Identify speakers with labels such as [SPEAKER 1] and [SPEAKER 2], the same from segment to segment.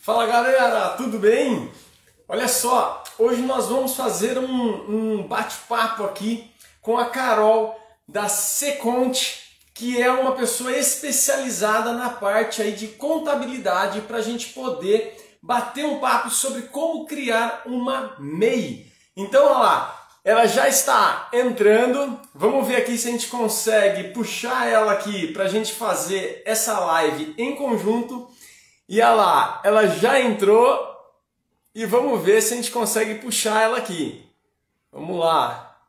[SPEAKER 1] Fala galera, tudo bem? Olha só, hoje nós vamos fazer um bate-papo aqui com a Carol da Seconte, que é uma pessoa especializada na parte aí de contabilidade para a gente poder bater um papo sobre como criar uma MEI. Então, olha lá, ela já está entrando. Vamos ver aqui se a gente consegue puxar ela aqui para a gente fazer essa live em conjunto. E olha lá, ela já entrou e vamos ver se a gente consegue puxar ela aqui. Vamos lá.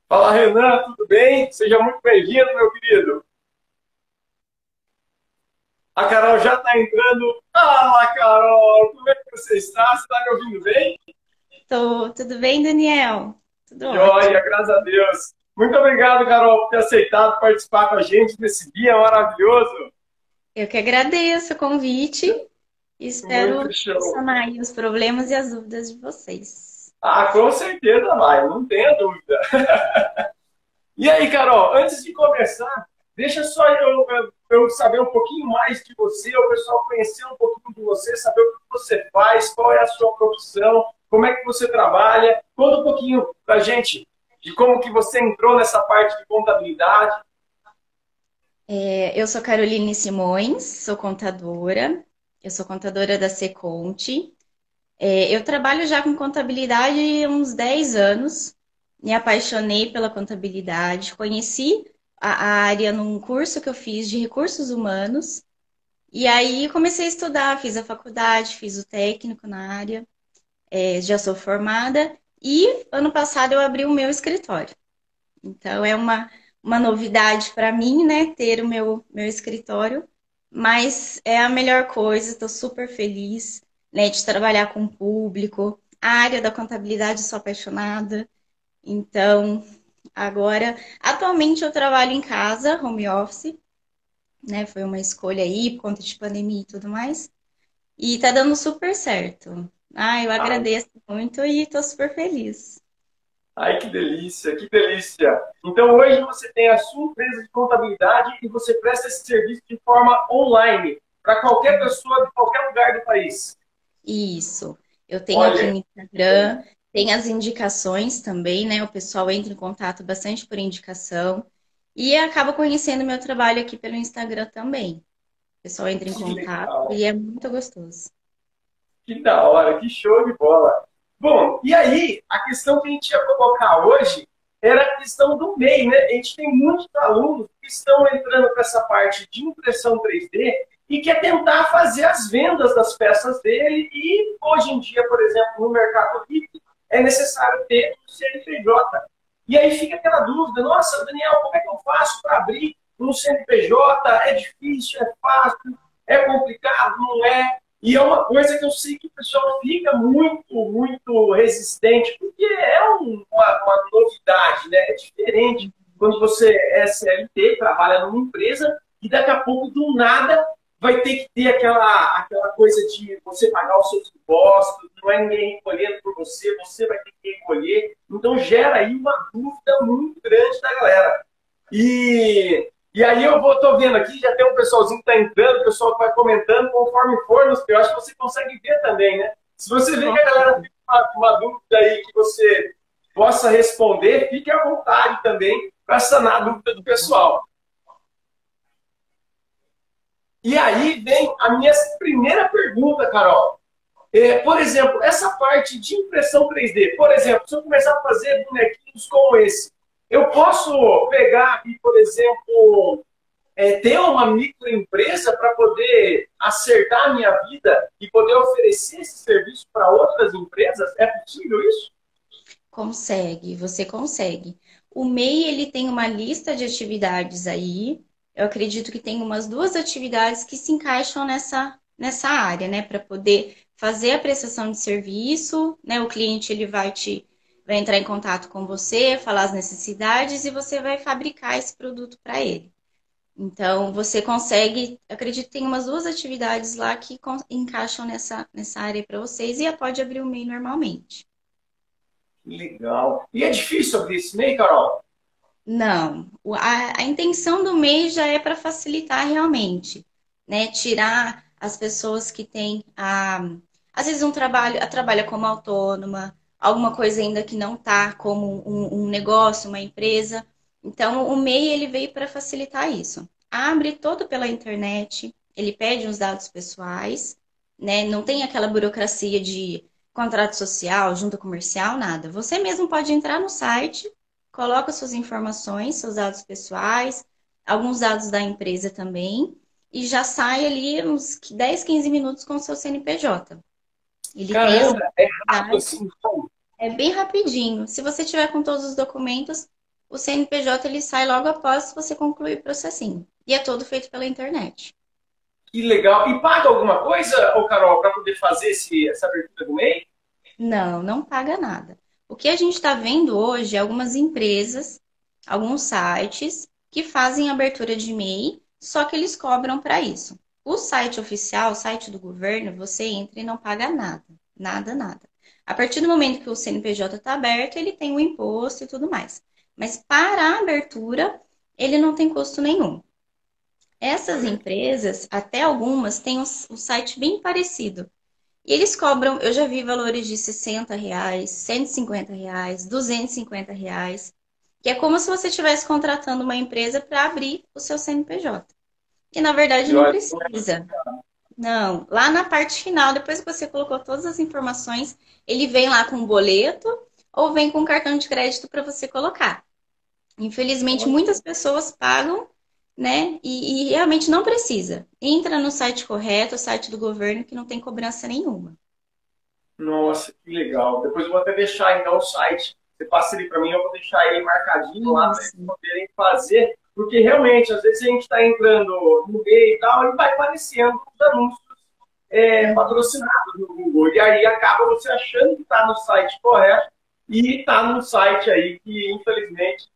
[SPEAKER 1] Fala Renan, tudo bem? Seja muito bem-vindo, meu querido. A Carol já está entrando. Fala, Carol, como é que você está? Você está me ouvindo bem?
[SPEAKER 2] Tudo bem, Daniel? Tudo ótimo.
[SPEAKER 1] Joia, graças a Deus. Muito obrigado, Carol, por ter aceitado participar com a gente nesse dia maravilhoso.
[SPEAKER 2] Eu que agradeço o convite e espero
[SPEAKER 1] Muito show.
[SPEAKER 2] solucionar aí os problemas e as dúvidas de vocês.
[SPEAKER 1] Ah, com certeza vai, não tenha dúvida. E aí, Carol, antes de começar, deixa só eu saber um pouquinho mais de você, o pessoal conhecer um pouquinho de você, saber o que você faz, qual é a sua profissão, como é que você trabalha. Conta um pouquinho pra gente de como que você entrou nessa parte de contabilidade.
[SPEAKER 2] Eu sou Caroline Simões, sou contadora. Eu sou contadora da Seconte. Eu trabalho já com contabilidade há uns 10 anos. Me apaixonei pela contabilidade. Conheci a área num curso que eu fiz de recursos humanos. E aí comecei a estudar, fiz a faculdade, fiz o técnico na área. Já sou formada e ano passado eu abri o meu escritório. Então é uma novidade para mim, né, ter o meu escritório, mas é a melhor coisa, estou super feliz, né, de trabalhar com o público. A área da contabilidade sou apaixonada. Então, agora, atualmente eu trabalho em casa, home office, né? Foi uma escolha aí por conta de pandemia e tudo mais. E tá dando super certo. Eu
[SPEAKER 1] Ai,
[SPEAKER 2] agradeço muito e tô super feliz.
[SPEAKER 1] ai, que delícia, que delícia. Então, hoje você tem a sua empresa de contabilidade e você presta esse serviço de forma online para qualquer pessoa de qualquer lugar do país.
[SPEAKER 2] Isso. Eu tenho aqui
[SPEAKER 1] Olha,
[SPEAKER 2] no Instagram, tem as indicações também, né? O pessoal entra em contato bastante por indicação e acaba conhecendo meu trabalho aqui pelo Instagram também. O pessoal entra em
[SPEAKER 1] que
[SPEAKER 2] contato
[SPEAKER 1] legal.
[SPEAKER 2] e é muito gostoso.
[SPEAKER 1] Que da hora, que show de bola. Bom, e aí, a questão que a gente ia colocar hoje era a questão do MEI, né? A gente tem muitos alunos que estão entrando para essa parte de impressão 3D e quer tentar fazer as vendas das peças dele e hoje em dia, por exemplo, no Mercado Livre, é necessário ter um CNPJ. E aí fica aquela dúvida, nossa, Daniel, como é que eu faço para abrir um CNPJ? É difícil, é fácil, é complicado, não é? E é uma coisa que eu sei que o pessoal fica muito resistente, porque é uma novidade, né? É diferente quando você é CLT, trabalha numa empresa, e daqui a pouco, do nada, vai ter que ter aquela coisa de você pagar os seus impostos, não é ninguém recolhendo por você, você vai ter que recolher. Então, gera aí uma dúvida muito grande da galera. E aí tô vendo aqui, já tem um pessoalzinho que está entrando, o pessoal que vai comentando conforme for, eu acho que você consegue ver também, né? Se você vê que a galera tem uma dúvida aí que você possa responder, fique à vontade também para sanar a dúvida do pessoal. E aí vem a minha primeira pergunta, Carol. Por exemplo, essa parte de impressão 3D, por exemplo, se eu começar a fazer bonequinhos como esse, eu posso pegar e, por exemplo, ter uma microempresa para poder acertar a minha vida e poder oferecer esse serviço para outras empresas? É possível isso?
[SPEAKER 2] Consegue, você consegue. O MEI, ele tem uma lista de atividades aí. Eu acredito que tem umas duas atividades que se encaixam nessa área, né? Para poder fazer a prestação de serviço, né? O cliente, ele vai entrar em contato com você, falar as necessidades e você vai fabricar esse produto para ele. Então, você consegue, acredito que tem umas duas atividades lá que encaixam nessa área para vocês e pode abrir o MEI normalmente.
[SPEAKER 1] Legal. E é difícil abrir esse MEI, Carol?
[SPEAKER 2] Não, a intenção do MEI já é para facilitar realmente, né? Tirar as pessoas que têm, às vezes, trabalha como autônoma, alguma coisa ainda que não tá como um negócio, uma empresa. Então, o MEI ele veio para facilitar isso. Abre todo pela internet, ele pede os dados pessoais, né? Não tem aquela burocracia de contrato social, junta comercial, nada. Você mesmo pode entrar no site, coloca suas informações, seus dados pessoais, alguns dados da empresa também, e já sai ali uns 10, 15 minutos com o seu CNPJ. Ele tem essa
[SPEAKER 1] Caramba, é rápido
[SPEAKER 2] facilidade,
[SPEAKER 1] assim, então.
[SPEAKER 2] é bem rapidinho. Se você tiver com todos os documentos, o CNPJ ele sai logo após você concluir o processinho. E é todo feito pela internet.
[SPEAKER 1] Que legal. E paga alguma coisa, ô Carol, para poder fazer essa abertura do MEI?
[SPEAKER 2] Não, não paga nada. O que a gente está vendo hoje é algumas empresas, alguns sites que fazem abertura de MEI, só que eles cobram para isso. O site oficial, o site do governo, você entra e não paga nada. Nada, nada. A partir do momento que o CNPJ está aberto, ele tem o imposto e tudo mais. Mas para a abertura, ele não tem custo nenhum. Essas empresas, até algumas, têm um site bem parecido. E eles cobram, eu já vi valores de R$ 60, R$ 150, R$ 250, que é como se você estivesse contratando uma empresa para abrir o seu CNPJ. E na verdade
[SPEAKER 1] E
[SPEAKER 2] não
[SPEAKER 1] olha,
[SPEAKER 2] precisa. Não, lá na parte final, depois que você colocou todas as informações, ele vem lá com um boleto ou vem com um cartão de crédito para você colocar. Infelizmente, muitas pessoas pagam, né? E realmente não precisa. Entra no site correto, o site do governo, que não tem cobrança nenhuma.
[SPEAKER 1] nossa, que legal. Depois eu vou até deixar então o site. Você passa ele para mim, eu vou deixar ele marcadinho lá para eles
[SPEAKER 2] Isso.
[SPEAKER 1] poderem fazer. Porque realmente, às vezes a gente está entrando no meio e tal, e vai aparecendo os anúncios patrocinados no Google. E aí acaba você achando que está no site correto e está num site aí que, infelizmente,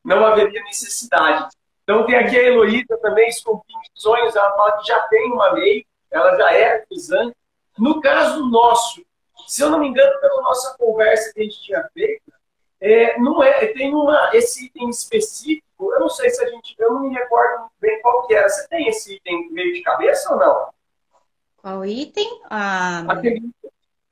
[SPEAKER 1] não haveria necessidade. Então tem aqui a Heloísa também, Esculpindo Sonhos, ela fala que já tem uma MEI, ela já é artesã. No caso nosso, se eu não me engano, pela nossa conversa que a gente tinha feito, não é, tem esse item específico, eu não sei se a gente, eu não me recordo bem qual que era. Você tem esse item meio de cabeça ou não?
[SPEAKER 2] Qual item?
[SPEAKER 1] Aquele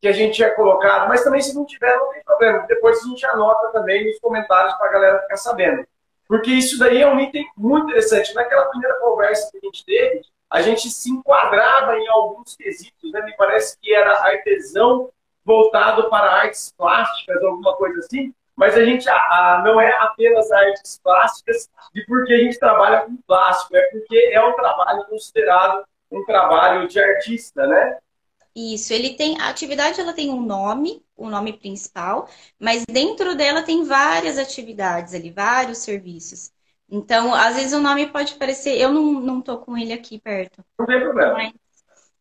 [SPEAKER 1] que a gente tinha colocado, mas também se não tiver, não tem problema. Depois a gente anota também nos comentários para a galera ficar sabendo. Porque isso daí é um item muito interessante. Naquela primeira conversa que a gente teve, a gente se enquadrava em alguns quesitos, né? Me parece que era artesão voltado para artes plásticas, alguma coisa assim, mas a gente não é apenas artes plásticas de porque a gente trabalha com plástico, é porque é um trabalho considerado um trabalho de artista, né?
[SPEAKER 2] Isso, ele tem, a atividade ela tem um nome, o nome principal, mas dentro dela tem várias atividades ali, vários serviços. Então, às vezes o nome pode parecer, eu não tô com ele aqui perto,
[SPEAKER 1] Não tem problema.
[SPEAKER 2] mas,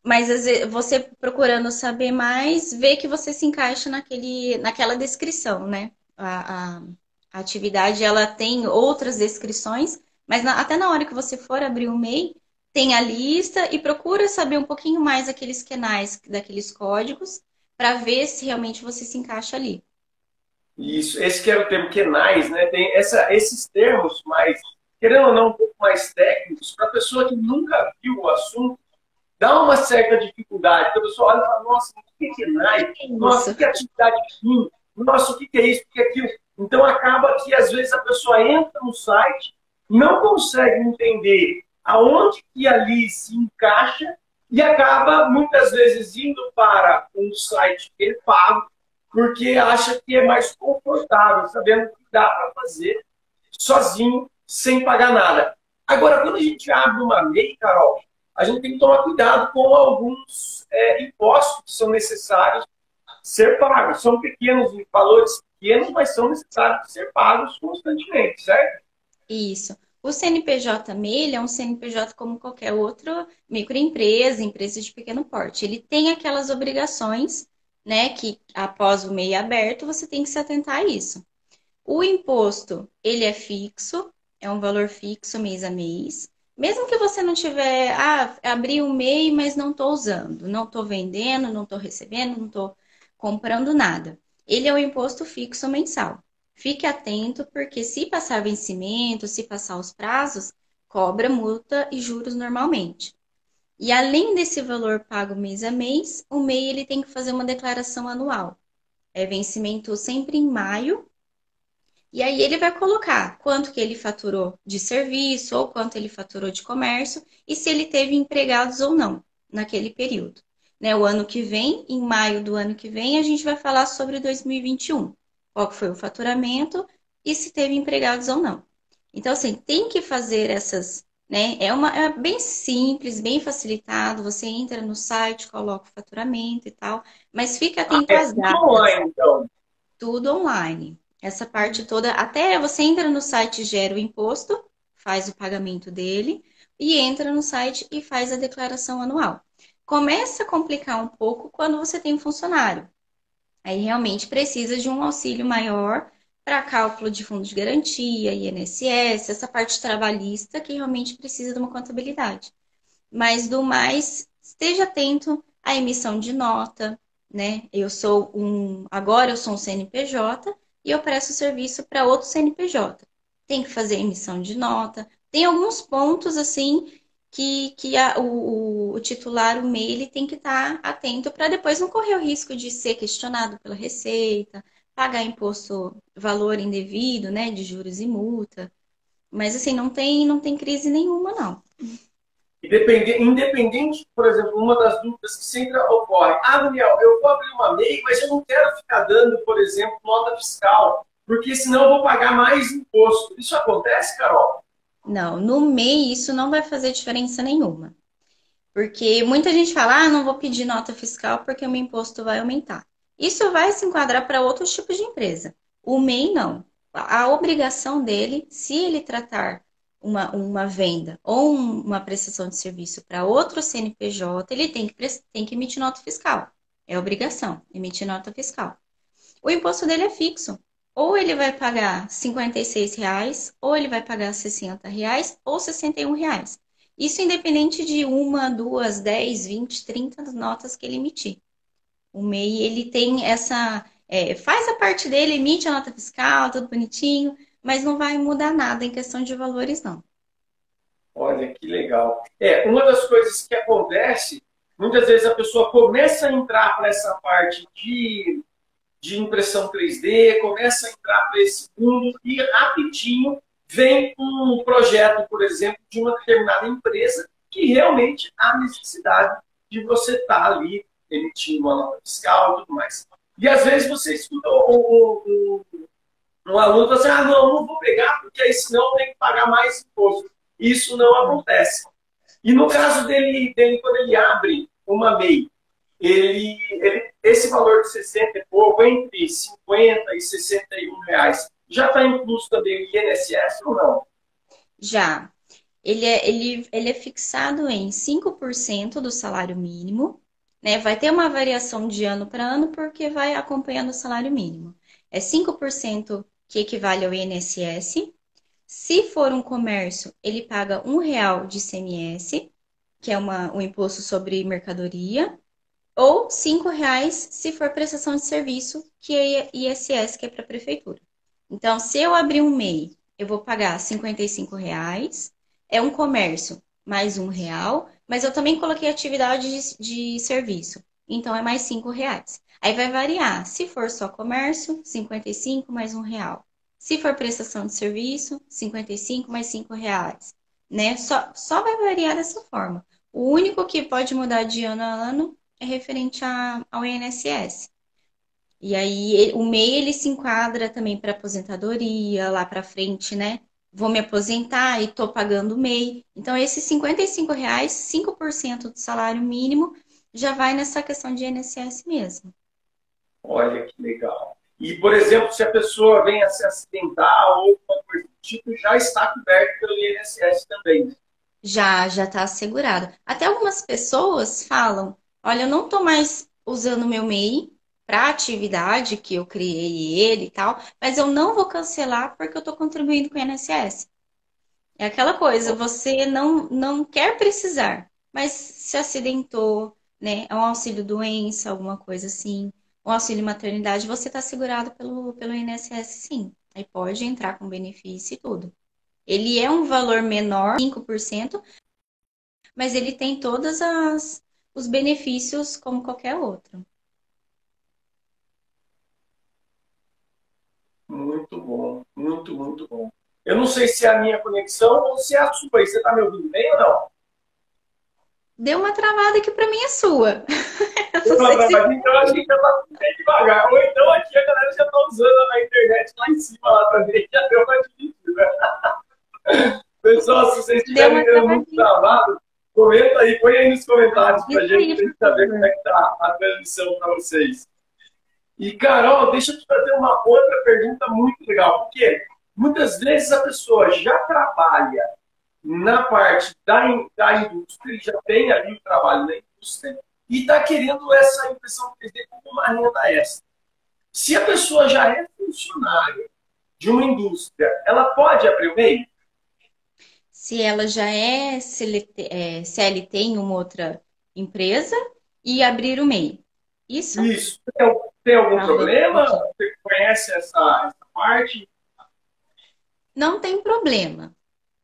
[SPEAKER 2] mas às vezes, você procurando saber mais, vê que você se encaixa naquela descrição, né? A atividade ela tem outras descrições, mas até na hora que você for abrir o MEI, tem a lista e procura saber um pouquinho mais aqueles canais, daqueles códigos, para ver se realmente você se encaixa ali.
[SPEAKER 1] Isso, esse que era o termo Kenais, né? Tem esses termos mais, querendo ou não, um pouco mais técnicos, para a pessoa que nunca viu o assunto, dá uma certa dificuldade. Então, a pessoa olha e fala, nossa, o que é Kenai?
[SPEAKER 2] É
[SPEAKER 1] Nossa,
[SPEAKER 2] isso.
[SPEAKER 1] o que é atividade fim? Nossa, o que é isso? O que é aquilo? Então, acaba que, às vezes, a pessoa entra no site, não consegue entender aonde que ali se encaixa e acaba, muitas vezes, indo para um site que é pago, porque acha que é mais confortável, sabendo que dá para fazer sozinho, sem pagar nada. Agora, quando a gente abre uma MEI, Carol, a gente tem que tomar cuidado com alguns impostos que são necessários ser pagos. São pequenos, valores pequenos, mas são necessários ser pagos constantemente, certo?
[SPEAKER 2] Isso. O CNPJ MEI, ele é um CNPJ como qualquer outro microempresa, empresa de pequeno porte. Ele tem aquelas obrigações, né, que após o MEI aberto, você tem que se atentar a isso. O imposto, ele é fixo, é um valor fixo mês a mês. Mesmo que você não tiver, abri um MEI, mas não estou usando, não estou vendendo, não estou recebendo, não estou comprando nada. Ele é o imposto fixo mensal. Fique atento, porque se passar vencimento, se passar os prazos, cobra multa e juros normalmente. E além desse valor pago mês a mês, o MEI ele tem que fazer uma declaração anual. É vencimento sempre em maio. E aí ele vai colocar quanto que ele faturou de serviço ou quanto ele faturou de comércio e se ele teve empregados ou não naquele período. Né, o ano que vem, em maio do ano que vem, a gente vai falar sobre 2021. Qual que foi o faturamento e se teve empregados ou não. Então, assim, tem que fazer essas, né? É bem simples, bem facilitado. Você entra no site, coloca o faturamento e tal, mas fica
[SPEAKER 1] Ah,
[SPEAKER 2] atento
[SPEAKER 1] é
[SPEAKER 2] às
[SPEAKER 1] tudo
[SPEAKER 2] datas.
[SPEAKER 1] online, então.
[SPEAKER 2] Tudo online. Essa parte toda, até você entra no site, gera o imposto, faz o pagamento dele e entra no site e faz a declaração anual. Começa a complicar um pouco quando você tem um funcionário. Aí realmente precisa de um auxílio maior para cálculo de fundo de garantia, INSS, essa parte trabalhista que realmente precisa de uma contabilidade. Mas do mais, esteja atento à emissão de nota, né? Agora eu sou um CNPJ e eu presto serviço para outro CNPJ. Tem que fazer emissão de nota. Tem alguns pontos assim que o titular, o MEI, ele tem que estar atento para depois não correr o risco de ser questionado pela Receita, pagar imposto valor indevido, né, de juros e multa. Mas assim, não tem crise nenhuma, não.
[SPEAKER 1] Independente, por exemplo, uma das dúvidas que sempre ocorre. Ah, Daniel, eu vou abrir uma MEI, mas eu não quero ficar dando, por exemplo, nota fiscal, porque senão eu vou pagar mais imposto. Isso acontece, Carol?
[SPEAKER 2] Não, no MEI isso não vai fazer diferença nenhuma. Porque muita gente fala, não vou pedir nota fiscal porque o meu imposto vai aumentar. Isso vai se enquadrar para outros tipos de empresa. O MEI não. A obrigação dele, se ele tratar uma venda ou uma prestação de serviço para outro CNPJ, ele tem que emitir nota fiscal. É obrigação, emitir nota fiscal. O imposto dele é fixo. Ou ele vai pagar R$ 56, ou ele vai pagar R$ 60, ou R$ 61. Isso independente de uma, duas, 10, 20, 30 notas que ele emitir. O MEI, ele tem faz a parte dele, emite a nota fiscal, tudo bonitinho, mas não vai mudar nada em questão de valores, não.
[SPEAKER 1] Olha, que legal. Uma das coisas que acontece, muitas vezes a pessoa começa a entrar para essa parte de impressão 3D, começa a entrar para esse mundo e rapidinho vem um projeto, por exemplo, de uma determinada empresa que realmente há necessidade de você estar ali emitindo uma nota fiscal e tudo mais. E às vezes você escuta um aluno fala assim, não vou pegar porque aí senão tem que pagar mais imposto. Isso não acontece. E no caso dele quando ele abre uma MEI, esse valor de 60 e pouco, entre 50 e 61 reais, já está incluso também o INSS ou não?
[SPEAKER 2] Já, ele é fixado em 5% do salário mínimo, né? Vai ter uma variação de ano para ano porque vai acompanhando o salário mínimo. É 5% que equivale ao INSS. Se for um comércio, ele paga R$ 1 de ICMS, que é um imposto sobre mercadoria, ou R$ 5 se for prestação de serviço, que é ISS, que é para a prefeitura. Então, se eu abrir um MEI, eu vou pagar R$ 55, é um comércio mais R$ 1, mas eu também coloquei atividade de serviço, então é mais R$ 5. Aí vai variar, se for só comércio, 55 mais R$ 1. Se for prestação de serviço, 55 mais R$ 5, né? Só vai variar dessa forma. O único que pode mudar de ano a ano é referente ao INSS. E aí o MEI ele se enquadra também para aposentadoria, lá para frente, né? Vou me aposentar e estou pagando o MEI. Então, esses R$ 55, 5% do salário mínimo, já vai nessa questão de INSS mesmo.
[SPEAKER 1] Olha que legal. E, por exemplo, se a pessoa vem a se acidentar ou alguma coisa do tipo, já está coberto pelo INSS também.
[SPEAKER 2] Já está assegurado. Até algumas pessoas falam: olha, eu não estou mais usando o meu MEI para atividade que eu criei ele e tal, mas eu não vou cancelar porque eu estou contribuindo com o INSS. É aquela coisa, você não quer precisar, mas se acidentou, né? É um auxílio doença, alguma coisa assim, um auxílio maternidade, você está segurado pelo INSS, sim. aí pode entrar com benefício e tudo. Ele é um valor menor, 5%, mas ele tem todos os benefícios como qualquer outro.
[SPEAKER 1] Muito bom, muito, muito bom. Eu não sei se é a minha conexão ou se é a sua. Aí, você está me ouvindo bem ou não?
[SPEAKER 2] Deu uma travada aqui para mim é sua.
[SPEAKER 1] Eu
[SPEAKER 2] Não
[SPEAKER 1] não,
[SPEAKER 2] sei
[SPEAKER 1] não,
[SPEAKER 2] se
[SPEAKER 1] mas então a gente já está bem devagar. Ou então aqui a galera já está usando a internet lá em cima, lá também, já deu uma dividida. Pessoal, se vocês
[SPEAKER 2] deu
[SPEAKER 1] estiverem
[SPEAKER 2] uma
[SPEAKER 1] vendo muito
[SPEAKER 2] travadinha.
[SPEAKER 1] travado, comenta aí, põe aí nos comentários pra
[SPEAKER 2] Isso aí,
[SPEAKER 1] gente
[SPEAKER 2] por
[SPEAKER 1] saber como é
[SPEAKER 2] favor.
[SPEAKER 1] que tá a transmissão para vocês. E, Carol, deixa eu te fazer uma outra pergunta muito legal, porque muitas vezes a pessoa já trabalha na parte da indústria, já tem ali o trabalho na indústria, e está querendo essa impressão 3D como uma renda extra. Se a pessoa já é funcionária de uma indústria, ela pode abrir o MEI?
[SPEAKER 2] Se ela já é CLT em uma outra empresa e abrir o MEI. Isso?
[SPEAKER 1] Isso. Tem algum
[SPEAKER 2] Aham,
[SPEAKER 1] problema?
[SPEAKER 2] ok.
[SPEAKER 1] Você conhece essa parte?
[SPEAKER 2] Não tem problema.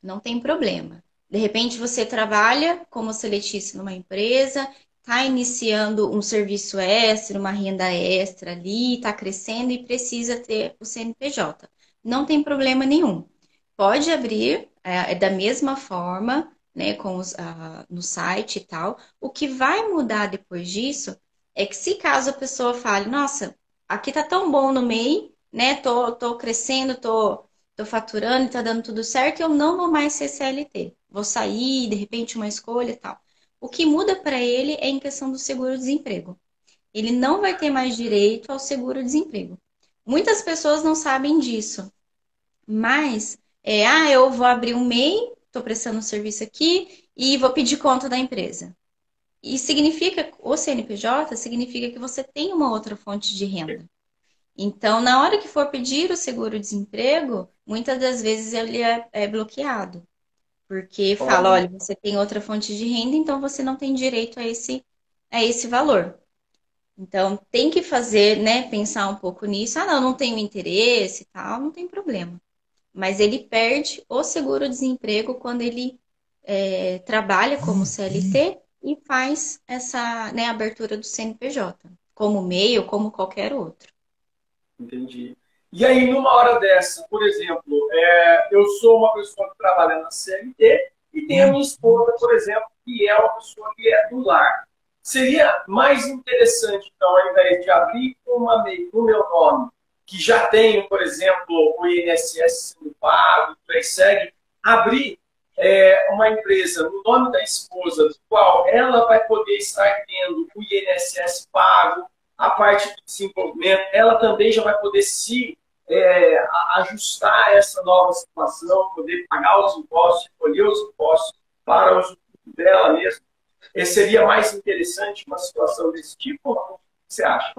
[SPEAKER 2] Não tem problema. De repente você trabalha como seletista numa empresa, está iniciando um serviço extra, uma renda extra ali, está crescendo e precisa ter o CNPJ. Não tem problema nenhum. Pode abrir da mesma forma, né, no site e tal. O que vai mudar depois disso é que se caso a pessoa fale, nossa, aqui tá tão bom no MEI, né? Tô crescendo, tô faturando, tá dando tudo certo, eu não vou mais ser CLT. Vou sair, de repente, uma escolha e tal. O que muda para ele é em questão do seguro-desemprego. Ele não vai ter mais direito ao seguro-desemprego. Muitas pessoas não sabem disso, mas eu vou abrir um MEI, estou prestando um serviço aqui e vou pedir conta da empresa. E significa, o CNPJ significa que você tem uma outra fonte de renda. Então, na hora que for pedir o seguro-desemprego, muitas das vezes ele é bloqueado, porque fala,
[SPEAKER 1] Olha,
[SPEAKER 2] olha, você tem outra fonte de renda, então você não tem direito a esse valor. Então, tem que fazer, né, pensar um pouco nisso. Ah, não tenho interesse e tal, não tem problema. Mas ele perde o seguro-desemprego quando ele trabalha como CLT e faz essa, né, abertura do CNPJ, como MEI ou como qualquer outro.
[SPEAKER 1] entendi. E aí, numa hora dessa, por exemplo, eu sou uma pessoa que trabalha na CLT e tem a minha esposa, por exemplo, que é uma pessoa que é do lar. Seria mais interessante, então, ao invés de abrir com uma MEI no meu nome, que já tenho, por exemplo, o INSS sendo pago, por aí segue, abrir uma empresa no nome da esposa, do qual ela vai poder estar tendo o INSS pago, a parte do desenvolvimento, ela também já vai poder se ajustar a essa nova situação, poder pagar os impostos, recolher os impostos para o uso dela mesma. Seria mais interessante uma situação desse tipo? O que você acha?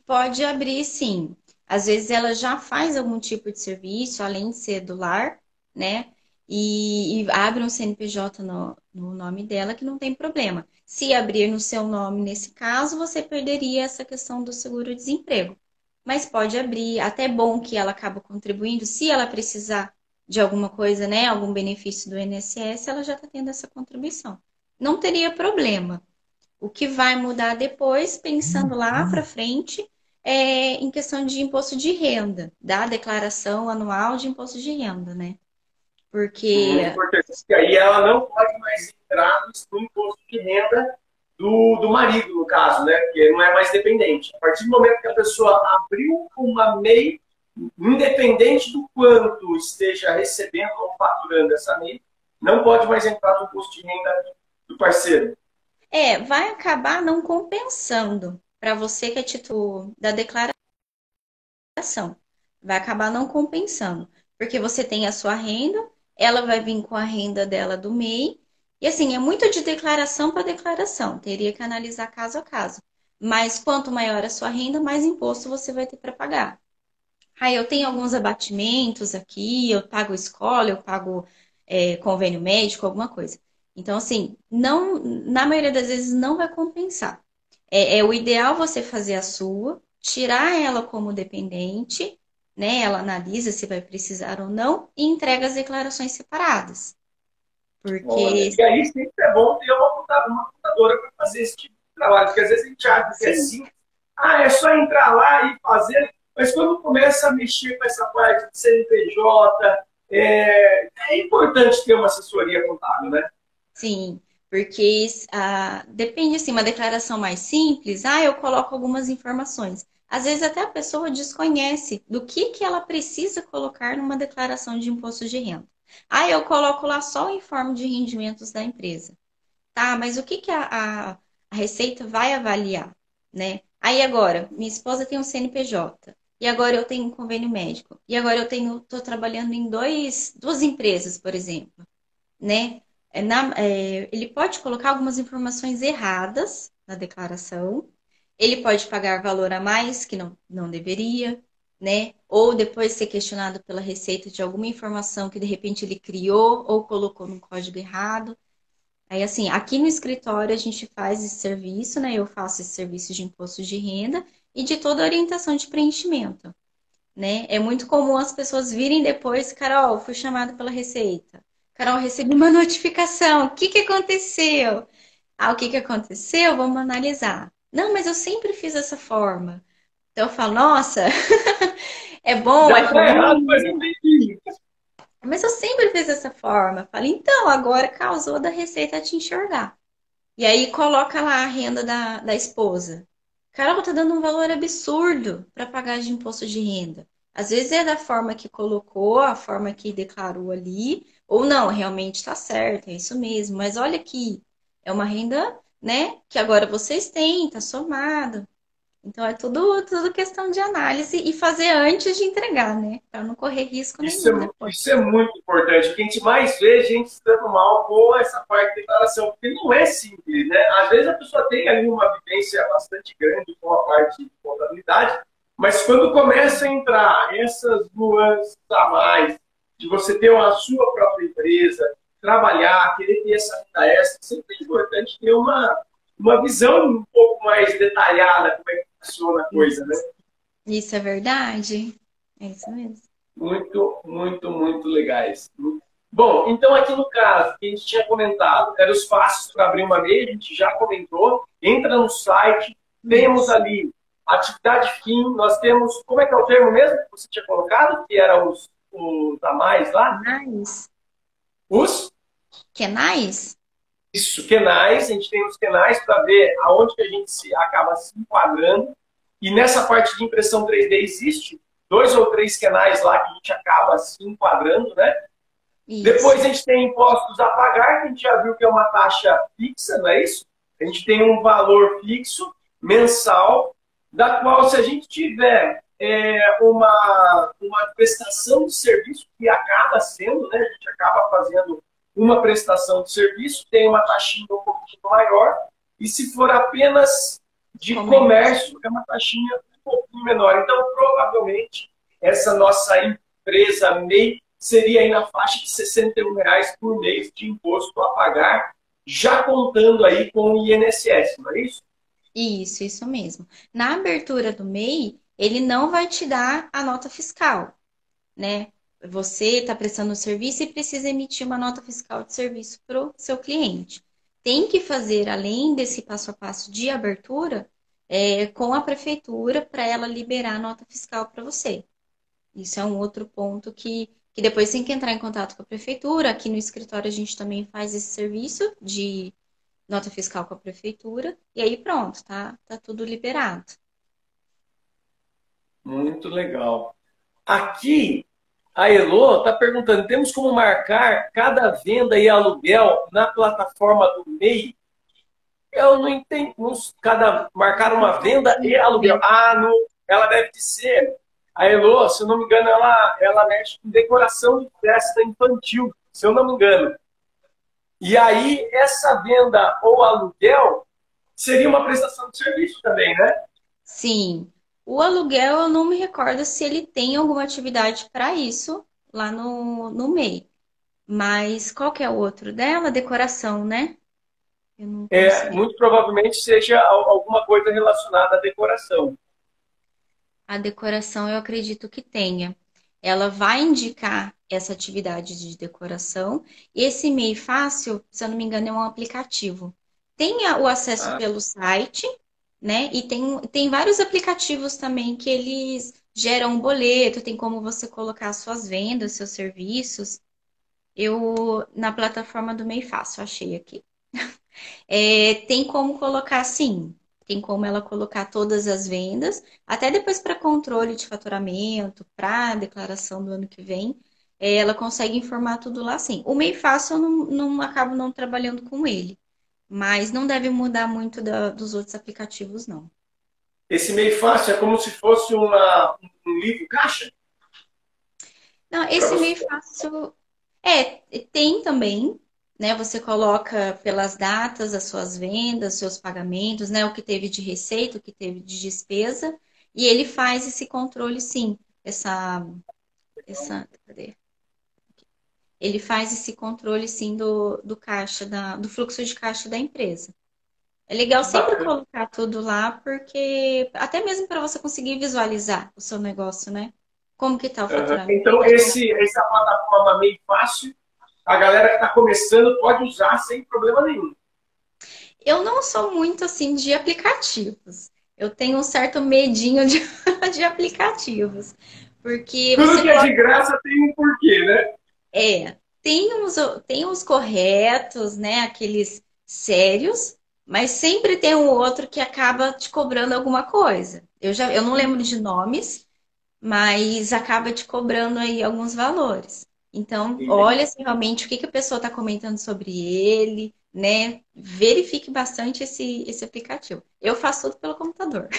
[SPEAKER 2] Pode abrir, sim. Às vezes ela já faz algum tipo de serviço, além de ser do lar, né? E abre um CNPJ no nome dela, que não tem problema. Se abrir no seu nome, nesse caso, você perderia essa questão do seguro-desemprego. Mas pode abrir, até bom que ela acaba contribuindo. Se ela precisar de alguma coisa, né? Algum benefício do INSS, ela já está tendo essa contribuição. Não teria problema. O que vai mudar depois, pensando lá para frente, é em questão de imposto de renda, da declaração anual de imposto de renda, né? Porque
[SPEAKER 1] Muito importante. Porque aí ela não pode mais entrar no imposto de renda do marido, no caso, né? Porque não é mais dependente. A partir do momento que a pessoa abriu uma MEI, independente do quanto esteja recebendo ou faturando essa MEI, não pode mais entrar no imposto de renda do parceiro.
[SPEAKER 2] vai acabar não compensando para você que é título da declaração. Vai acabar não compensando, porque você tem a sua renda, ela vai vir com a renda dela do MEI, e assim, é muito de declaração para declaração, teria que analisar caso a caso. Mas quanto maior a sua renda, mais imposto você vai ter para pagar. Aí eu tenho alguns abatimentos aqui, eu pago escola, eu pago convênio médico, alguma coisa. Então, assim, não, na maioria das vezes não vai compensar. É o ideal você fazer a sua, tirar ela como dependente, né? Ela analisa se vai precisar ou não e entrega as declarações separadas.
[SPEAKER 1] Olha,
[SPEAKER 2] Porque,
[SPEAKER 1] e aí sempre é bom ter uma computadora para fazer esse tipo de trabalho, porque às vezes a gente acha que é
[SPEAKER 2] sim,
[SPEAKER 1] simples, é só entrar lá e fazer, mas quando começa a mexer com essa parte de CNPJ, é importante ter uma assessoria contábil, né?
[SPEAKER 2] sim, porque depende assim, uma declaração mais simples, eu coloco algumas informações. Às vezes até a pessoa desconhece do que ela precisa colocar numa declaração de imposto de renda. Eu coloco lá só o informe de rendimentos da empresa. Tá, mas o que que a Receita vai avaliar, né? Aí agora, minha esposa tem um CNPJ, e agora eu tenho um convênio médico, e agora tô trabalhando em duas empresas, por exemplo, né? Ele pode colocar algumas informações erradas na declaração, ele pode pagar valor a mais que não deveria, né? Ou depois ser questionado pela Receita de alguma informação que de repente ele criou ou colocou no código errado. Aí, assim, aqui no escritório a gente faz esse serviço, né? Eu faço esse serviço de imposto de renda e de toda a orientação de preenchimento, né? É muito comum as pessoas virem depois, Carol, fui chamada pela Receita. Carol, recebi uma notificação. O que que aconteceu? O que que aconteceu? Vamos analisar. Não, mas eu sempre fiz dessa forma. Então eu falo, nossa, é bom, é
[SPEAKER 1] Já está errado,
[SPEAKER 2] comum.
[SPEAKER 1] mas não tem fim.
[SPEAKER 2] Mas eu sempre fiz dessa forma. Falei, então, agora causou da Receita te enxergar. E aí coloca lá a renda da esposa. Carol, tá dando um valor absurdo para pagar de imposto de renda. Às vezes é da forma que colocou, a forma que declarou ali, ou não, realmente está certo, é isso mesmo. Mas olha aqui, é uma renda, né, que agora vocês têm, tá somado. Então é tudo questão de análise e fazer antes de entregar, né, para não correr risco
[SPEAKER 1] Isso é,
[SPEAKER 2] nenhum depois.
[SPEAKER 1] isso é muito importante. O que a gente mais vê é gente se dando mal com essa parte de declaração, porque não é simples, né? Às vezes a pessoa tem ali uma vivência bastante grande com a parte de contabilidade, mas quando começa a entrar essas nuances a mais, de você ter a sua própria empresa, trabalhar, querer ter essa renda extra, sempre é importante ter uma visão um pouco mais detalhada como é que funciona a coisa, né?
[SPEAKER 2] Isso é verdade? É isso mesmo.
[SPEAKER 1] Muito, muito, muito legais. Bom, então aqui no caso, que a gente tinha comentado, eram os passos para abrir uma MEI, a gente já comentou. Entra no site, temos
[SPEAKER 2] Isso.
[SPEAKER 1] ali atividade fim, nós temos, como é que é o termo mesmo que você tinha colocado, que era os a mais lá?
[SPEAKER 2] Nice.
[SPEAKER 1] Os,
[SPEAKER 2] Kenais?
[SPEAKER 1] isso, quenais, a gente tem os quenais para ver aonde que a gente acaba se enquadrando. E nessa parte de impressão 3D existe dois ou três quenais lá que a gente acaba se enquadrando, né?
[SPEAKER 2] Isso.
[SPEAKER 1] Depois a gente tem impostos a pagar, que a gente já viu que é uma taxa fixa, não é isso? A gente tem um valor fixo, mensal, da qual, se a gente tiver uma prestação de serviço, que acaba sendo, né? A gente acaba fazendo uma prestação de serviço, tem uma taxinha um pouquinho maior, e se for apenas de
[SPEAKER 2] Comércio.
[SPEAKER 1] comércio, é uma taxinha um pouquinho menor. Então, provavelmente, essa nossa empresa MEI seria aí na faixa de R$ 61 por mês de imposto a pagar, já contando aí com o INSS, não é isso?
[SPEAKER 2] Isso mesmo. Na abertura do MEI, ele não vai te dar a nota fiscal, né? Você está prestando o serviço e precisa emitir uma nota fiscal de serviço para o seu cliente. Tem que fazer, além desse passo a passo de abertura, com a prefeitura para ela liberar a nota fiscal para você. Isso é um outro ponto que depois tem que entrar em contato com a prefeitura. Aqui no escritório a gente também faz esse serviço de nota fiscal com a prefeitura. E aí pronto, tá tudo liberado.
[SPEAKER 1] Muito legal. Aqui, a Elo está perguntando, temos como marcar cada venda e aluguel na plataforma do MEI? Eu não entendo. Marcar uma venda e aluguel. No, ela deve ser. A Elo, se eu não me engano, ela mexe com decoração de festa infantil, se eu não me engano. E aí, essa venda ou aluguel seria uma prestação de serviço também, né?
[SPEAKER 2] Sim. O aluguel, eu não me recordo se ele tem alguma atividade para isso lá no MEI. Mas qual que é o outro dela? Decoração, né? Eu não consegui.
[SPEAKER 1] Muito provavelmente seja alguma coisa relacionada à decoração.
[SPEAKER 2] A decoração eu acredito que tenha. Ela vai indicar essa atividade de decoração. E esse e-mail fácil, se eu não me engano, é um aplicativo. Tenha o acesso
[SPEAKER 1] Ah,
[SPEAKER 2] pelo site, né? E tem vários aplicativos também que eles geram um boleto, tem como você colocar suas vendas, seus serviços. Eu, na plataforma do Meio Fácil, achei aqui. Tem como colocar sim, tem como ela colocar todas as vendas, até depois para controle de faturamento, para declaração do ano que vem, ela consegue informar tudo lá sim. O Meio Fácil eu não acabo não trabalhando com ele, mas não deve mudar muito dos outros aplicativos, não.
[SPEAKER 1] esse meio fácil é como se fosse um livro caixa
[SPEAKER 2] Não,
[SPEAKER 1] para
[SPEAKER 2] esse Meio
[SPEAKER 1] você.
[SPEAKER 2] Fácil tem também, né? Você coloca pelas datas as suas vendas, seus pagamentos, né? O que teve de receita, o que teve de despesa, e ele faz esse controle, sim. Cadê? Ele faz esse controle, sim, do caixa, do fluxo de caixa da empresa. É legal
[SPEAKER 1] Que
[SPEAKER 2] sempre
[SPEAKER 1] bacana.
[SPEAKER 2] colocar tudo lá, porque até mesmo para você conseguir visualizar o seu negócio, né? Como que tá o
[SPEAKER 1] Aham.
[SPEAKER 2] faturamento,
[SPEAKER 1] Então,
[SPEAKER 2] como
[SPEAKER 1] essa plataforma meio fácil, a galera que está começando pode usar sem problema nenhum.
[SPEAKER 2] Eu não sou muito assim de aplicativos. Eu tenho um certo medinho de, de aplicativos. Porque
[SPEAKER 1] Tudo
[SPEAKER 2] você
[SPEAKER 1] que é
[SPEAKER 2] pode.
[SPEAKER 1] de graça tem um porquê, né?
[SPEAKER 2] É, tem uns corretos, né? Aqueles sérios, mas sempre tem um outro que acaba te cobrando alguma coisa. Eu não lembro de nomes, mas acaba te cobrando aí alguns valores. Então, olha se realmente o que que a pessoa está comentando sobre ele, né? Verifique bastante esse aplicativo. Eu faço tudo pelo computador.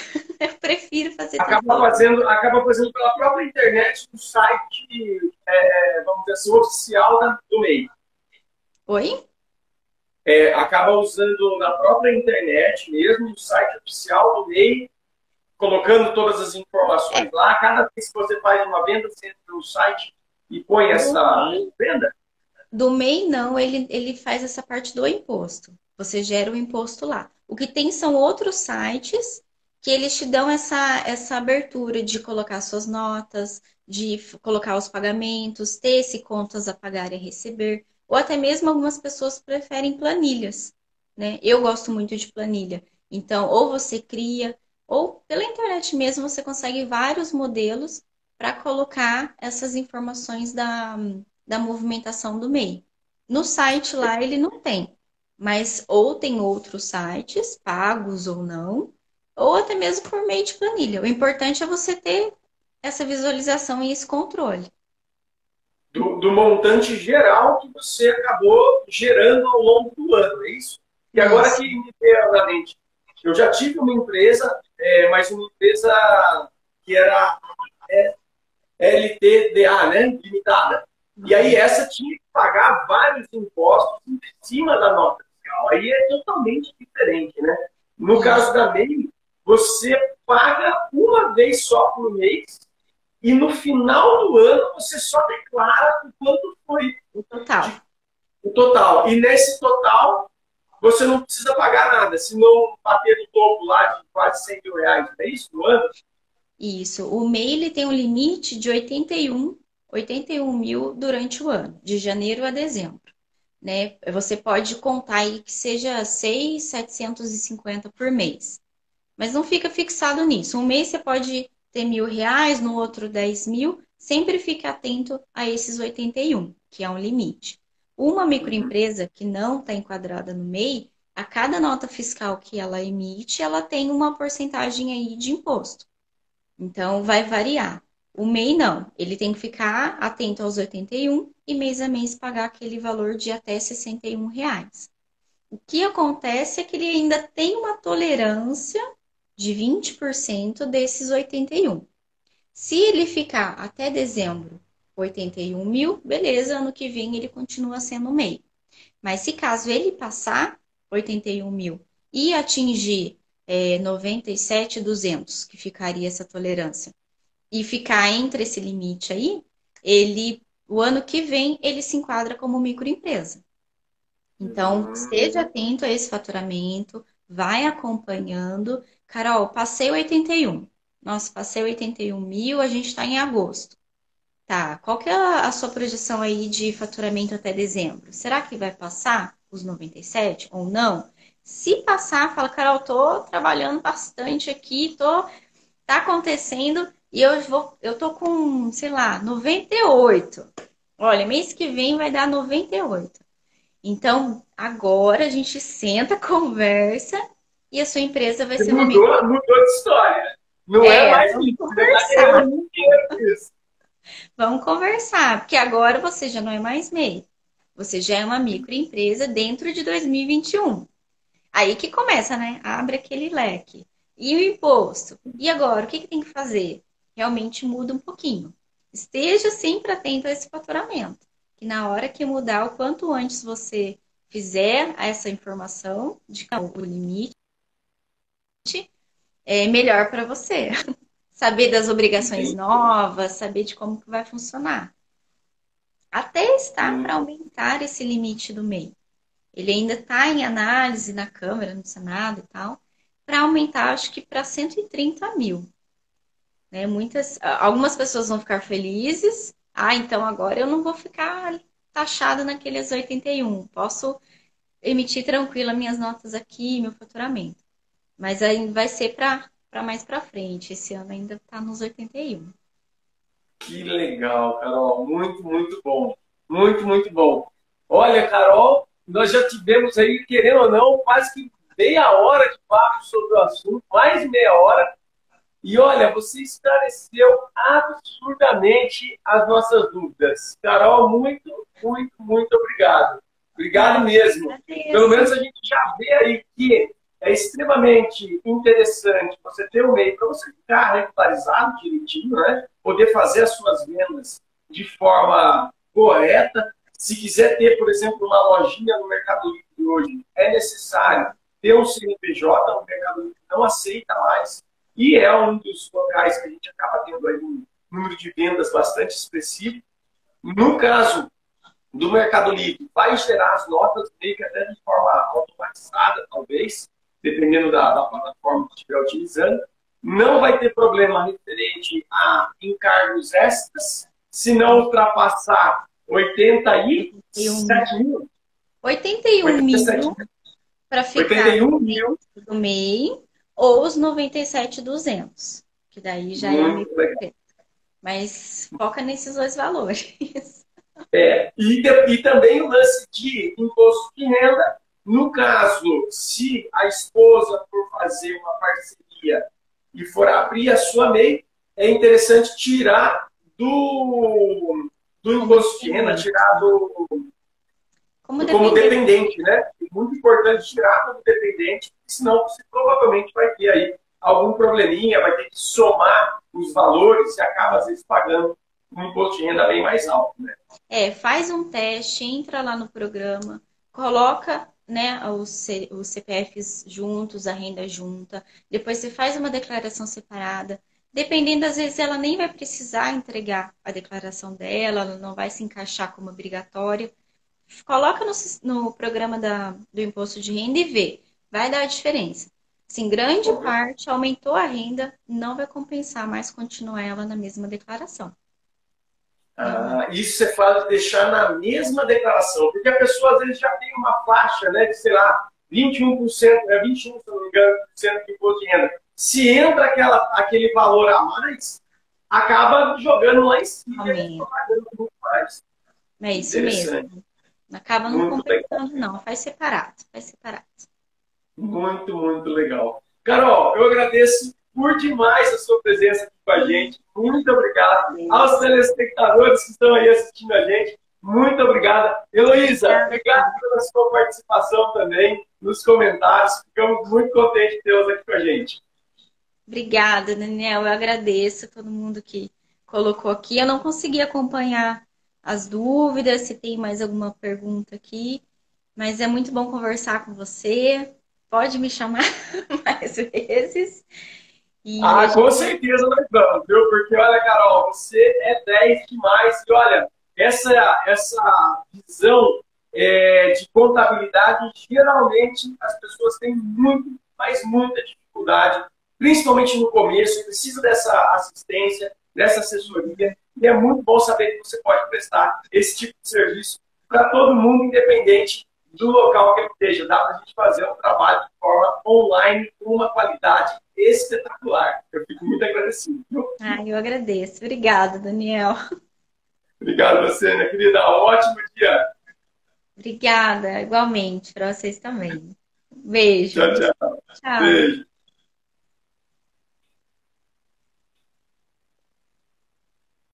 [SPEAKER 2] Eu prefiro fazer tudo pelo computador.
[SPEAKER 1] Acaba fazendo pela própria internet no site, vamos dizer assim, oficial do MEI.
[SPEAKER 2] Oi?
[SPEAKER 1] Acaba usando na própria internet mesmo, no site oficial do MEI, colocando todas as informações
[SPEAKER 2] É,
[SPEAKER 1] lá. Cada vez que você faz uma venda, você entra no site e põe
[SPEAKER 2] do
[SPEAKER 1] essa
[SPEAKER 2] MEI,
[SPEAKER 1] venda.
[SPEAKER 2] do MEI não, ele faz essa parte do imposto. Você gera o imposto lá. O que tem são outros sites que eles te dão essa abertura de colocar suas notas, de colocar os pagamentos, ter se contas a pagar e a receber, ou até mesmo algumas pessoas preferem planilhas, né? Eu gosto muito de planilha. Então, ou você cria, ou pela internet mesmo você consegue vários modelos para colocar essas informações da movimentação do MEI. No site lá ele não tem, mas ou tem outros sites, pagos ou não, ou até mesmo por meio de planilha. O importante é você ter essa visualização e esse controle.
[SPEAKER 1] Do montante geral que você acabou gerando ao longo do ano, é isso? E agora que
[SPEAKER 2] Isso.
[SPEAKER 1] me veio na mente, eu já tive uma empresa, mas uma empresa que era LTDA, né, limitada. E aí
[SPEAKER 2] Uhum.
[SPEAKER 1] essa tinha que pagar vários impostos em cima da nota fiscal. Aí é totalmente diferente, né? No caso
[SPEAKER 2] Isso.
[SPEAKER 1] da MEI, você paga uma vez só por mês e no final do ano você só declara o quanto foi
[SPEAKER 2] O total.
[SPEAKER 1] o total. E nesse total você não precisa pagar nada. Se não bater no topo lá de quase 100 mil reais, não é isso? No ano?
[SPEAKER 2] Isso. O MEI ele tem um limite de 81 mil durante o ano, de janeiro a dezembro. Né? Você pode contar aí que seja 6.750 por mês. Mas não fica fixado nisso. Um mês você pode ter R$ 1.000, no outro 10 mil. Sempre fique atento a esses 81, que é um limite. Uma microempresa que não está enquadrada no MEI, a cada nota fiscal que ela emite, ela tem uma porcentagem aí de imposto. Então, vai variar. O MEI não. Ele tem que ficar atento aos 81 e mês a mês pagar aquele valor de até R$ 61. O que acontece é que ele ainda tem uma tolerância de 20% desses 81. Se ele ficar até dezembro 81 mil, beleza, ano que vem ele continua sendo MEI. Mas se caso ele passar 81 mil e atingir 97.200, que ficaria essa tolerância, e ficar entre esse limite aí, o ano que vem, ele se enquadra como microempresa. Então, esteja
[SPEAKER 1] Hum.
[SPEAKER 2] atento a esse faturamento, vai acompanhando. Carol, passei 81. Nossa, passei 81 mil, a gente está em agosto. Tá, qual que é a sua projeção aí de faturamento até dezembro? Será que vai passar os 97 ou não? Se passar, fala, Carol, tô trabalhando bastante aqui, tá acontecendo e eu tô com, sei lá, 98. Olha, mês que vem vai dar 98. Então, agora a gente senta, conversa e a sua empresa vai ser uma
[SPEAKER 1] Mudou de história. Não é mais
[SPEAKER 2] vamos
[SPEAKER 1] isso. Você está
[SPEAKER 2] conversar.
[SPEAKER 1] querendo muito dinheiro com isso.
[SPEAKER 2] Vamos conversar, porque agora você já não é mais MEI. Você já é uma microempresa dentro de 2021. Aí que começa, né? Abre aquele leque. E o imposto? E agora, o que tem que fazer? Realmente muda um pouquinho. Esteja sempre atento a esse faturamento. Que na hora que mudar, o quanto antes você fizer essa informação de o limite, é melhor para você. Saber das obrigações
[SPEAKER 1] Entendi.
[SPEAKER 2] novas, saber de como que vai funcionar. Até está para
[SPEAKER 1] Hum,
[SPEAKER 2] aumentar esse limite do MEI. Ele ainda está em análise na Câmara, no Senado e tal, para aumentar, acho que para 130 mil. Né? Algumas pessoas vão ficar felizes. Ah, então agora eu não vou ficar taxado naqueles 81. Posso emitir tranquila minhas notas aqui, meu faturamento. Mas aí vai ser para mais para frente. Esse ano ainda está nos 81.
[SPEAKER 1] que legal, Carol. Muito, muito bom. Muito, muito bom. Olha, Carol, nós já tivemos aí, querendo ou não, quase que meia hora de papo sobre o assunto, mais de meia hora. E olha, você esclareceu absurdamente as nossas dúvidas. Carol, muito, muito, muito obrigado. Obrigado mesmo. Pelo
[SPEAKER 2] Agradeço.
[SPEAKER 1] menos a gente já vê aí que é extremamente interessante você ter um meio para você ficar regularizado direitinho, né? Poder fazer as suas vendas de forma correta. Se quiser ter, por exemplo, uma lojinha no Mercado Livre hoje, é necessário ter um CNPJ, no Mercado Livre não aceita mais, e é um dos locais que a gente acaba tendo aí um número de vendas bastante expressivo. No caso do Mercado Livre, vai gerar as notas meio que até de forma automatizada, talvez, dependendo da plataforma que estiver utilizando. Não vai ter problema referente a encargos extras, se não ultrapassar 87 mil.
[SPEAKER 2] 81
[SPEAKER 1] 87
[SPEAKER 2] mil
[SPEAKER 1] mil.
[SPEAKER 2] para ficar
[SPEAKER 1] 81 mil.
[SPEAKER 2] do MEI ou os 97.200, que daí já é a
[SPEAKER 1] Muito legal.
[SPEAKER 2] microempresa. Mas foca nesses dois valores.
[SPEAKER 1] E também o lance de imposto de renda, no caso, se a esposa for fazer uma parceria e for abrir a sua MEI, é interessante tirar do
[SPEAKER 2] Como
[SPEAKER 1] imposto de renda,
[SPEAKER 2] dependente.
[SPEAKER 1] tirar
[SPEAKER 2] Como
[SPEAKER 1] como
[SPEAKER 2] dependente.
[SPEAKER 1] dependente, né? É muito importante tirar como dependente, senão você provavelmente vai ter aí algum probleminha, vai ter que somar os valores e acaba, às vezes, pagando um imposto de renda bem mais alto, né?
[SPEAKER 2] Faz um teste, entra lá no programa, coloca, né, os CPFs juntos, a renda junta, depois você faz uma declaração separada. Dependendo, às vezes ela nem vai precisar entregar a declaração dela, ela não vai se encaixar como obrigatória. Coloca no programa do imposto de renda e vê. Vai dar a diferença. Sim, grande parte aumentou a renda, não vai compensar mais continuar ela na mesma declaração. Não vai.
[SPEAKER 1] Isso você faz deixar na mesma declaração, porque a pessoa às vezes já tem uma faixa, né, de, sei lá, 21%, 21%, se não me engano, por cento de imposto de renda. Se entra aquele valor a mais, acaba jogando lá em cima e a gente está pagando muito mais.
[SPEAKER 2] É isso
[SPEAKER 1] Interessante.
[SPEAKER 2] mesmo. Acaba não
[SPEAKER 1] Muito legal.
[SPEAKER 2] compensando, não. Faz separado, faz separado.
[SPEAKER 1] Muito, muito legal. Carol, eu agradeço por demais a sua presença aqui com a gente. Muito obrigado. Aos telespectadores que estão aí assistindo a gente, muito obrigada. Heloísa, obrigado pela sua participação também nos comentários. Ficamos muito contentes de tê-los aqui com a gente.
[SPEAKER 2] Obrigada, Daniel. Eu agradeço a todo mundo que colocou aqui. Eu não consegui acompanhar as dúvidas, se tem mais alguma pergunta aqui, mas é muito bom conversar com você. Pode me chamar mais vezes.
[SPEAKER 1] Com certeza nós vamos, viu? Porque, olha, Carol, você é 10 demais. E, olha, essa visão de contabilidade, geralmente as pessoas têm muito, mas muita dificuldade, principalmente no começo, precisa dessa assistência, dessa assessoria, e é muito bom saber que você pode prestar esse tipo de serviço para todo mundo, independente do local que ele esteja. Dá para a gente fazer um trabalho de forma online com uma qualidade espetacular. Eu fico muito agradecido.
[SPEAKER 2] Ah, eu agradeço. Obrigada, Daniel.
[SPEAKER 1] Obrigado a você, minha querida. Um ótimo dia.
[SPEAKER 2] Obrigada, igualmente, para vocês também. Beijo.
[SPEAKER 1] Tchau, tchau.
[SPEAKER 2] Tchau.
[SPEAKER 1] Beijo.